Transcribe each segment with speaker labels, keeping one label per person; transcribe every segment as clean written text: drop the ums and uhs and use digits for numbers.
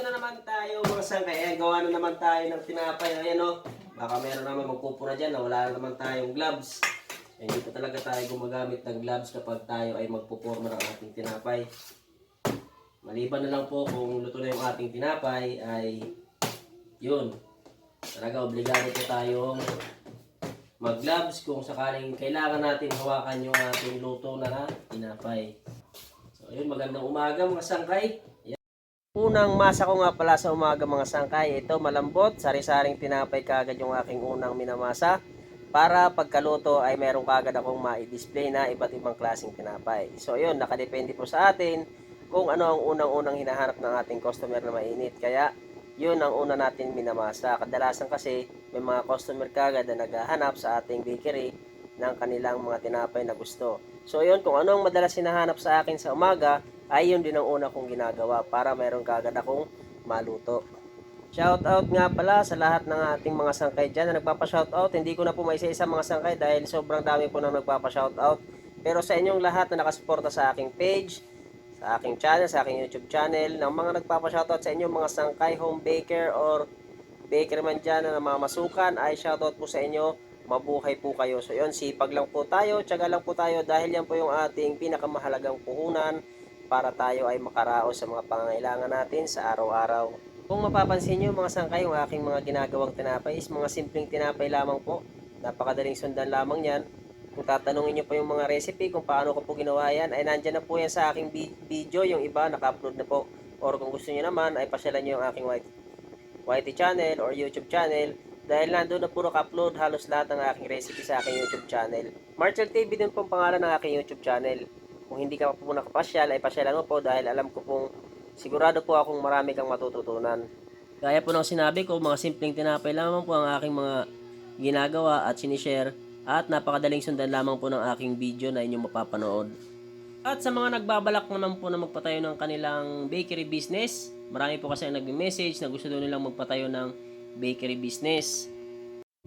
Speaker 1: na naman tayo mga sangkay. Ayan, gawa na naman tayo ng tinapay. Ayan o. Baka meron naman magpupura dyan na wala na naman tayong gloves. Hindi pa talaga tayo gumagamit ng gloves kapag tayo ay magpupurma ng ating tinapay. Maliban na lang po kung luto na yung ating tinapay ay yun. Talaga obligado po tayong mag-gloves kung sakaling kailangan natin hawakan yung ating luto na tinapay. So yun, magandang umaga mga sangkay. Unang masa ko nga pala sa umaga mga sangkay, ito malambot, sari-saring tinapay kagad yung aking unang minamasa para pagkaluto ay meron kagad akong ma-display na iba't ibang klaseng tinapay. So yun, nakadepende po sa atin kung ano ang unang-unang hinahanap ng ating customer na mainit. Kaya yun ang una natin minamasa. Kadalasan kasi may mga customer kagad na naghahanap sa ating bakery ng kanilang mga tinapay na gusto. So yun, kung ano ang madalas hinahanap sa akin sa umaga, ay yun din ang una kong ginagawa para meron kagad akong maluto. Shoutout nga pala sa lahat ng ating mga sangkay dyan na nagpapa-shoutout. Hindi ko na po maisa-isa mga sangkay dahil sobrang dami po nang nagpapa-shoutout. Pero sa inyong lahat na nakasuporta sa aking page, sa aking channel, sa aking YouTube channel, ng mga nagpapa-shoutout sa inyong mga sangkay, home baker or baker man dyan na mamasukan, ay shoutout po sa inyo. Mabuhay po kayo. So yun, sipag lang po tayo, tiyaga lang po tayo dahil yan po yung ating pinakamahalagang puhunan para tayo ay makaraos sa mga pangangailangan natin sa araw-araw. Kung mapapansin nyo mga sangkay, yung aking mga ginagawang tinapay is mga simpleng tinapay lamang po. Napakadaling sundan lamang yan. Kung tatanungin nyo po yung mga recipe kung paano ko po ginawa yan, ay nandyan na po yan sa aking video. Yung iba naka-upload na po. Or kung gusto nyo naman, ay pasyalan nyo yung aking YT channel or YouTube channel. Dahil nandun na po naka-upload halos lahat ng aking recipe sa aking YouTube channel. Marshall TV din po ang pangalan ng aking YouTube channel. Kung hindi ka po nakapasyal, ay pasyalan mo po dahil alam ko pong sigurado po akong marami kang matututunan. Gaya po ng sinabi ko, mga simpleng tinapay lamang po ang aking mga ginagawa at sinishare at napakadaling sundan lamang po ng aking video na inyong mapapanood. At sa mga nagbabalak naman po na magpatayo ng kanilang bakery business, marami po kasi ang nag-message na gusto doon nilang magpatayo ng bakery business.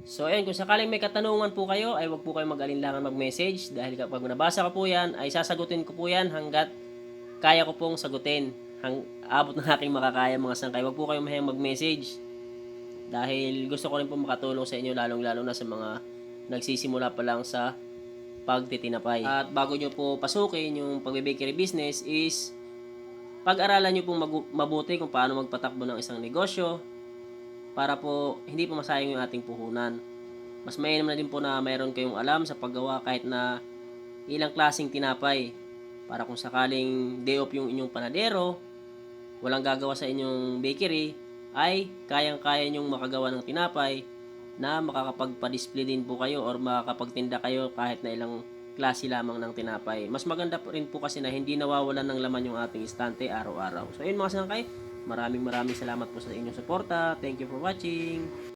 Speaker 1: So ayun, kung sakaling may katanungan po kayo, ay wag po kayong mag-alinlangan mag-message dahil kapag nabasa ko po yan, ay sasagutin ko po yan hanggat kaya ko pong sagutin. Abot ng aking makakaya mga sangkay. Wag po kayong mahiyang mag-message dahil gusto ko rin po makatulong sa inyo lalong-lalo na sa mga nagsisimula pa lang sa pagtitinapay. At bago nyo po pasukin yung pagbe-bakery business is pag-aralan nyo pong mabuti kung paano magpatakbo ng isang negosyo para po hindi po masayang yung ating puhunan. Mas mainam na din po na mayroon kayong alam sa paggawa kahit na ilang klaseng tinapay para kung sakaling day off yung inyong panadero, walang gagawa sa inyong bakery, ay kayang-kaya nyong makagawa ng tinapay na makakapagpa-display din po kayo or makakapagtinda kayo kahit na ilang klase lamang ng tinapay. Mas maganda rin po kasi na hindi nawawalan ng laman yung ating istante araw-araw. So yun mga sangkay, maraming salamat po sa inyong suporta. Thank you for watching.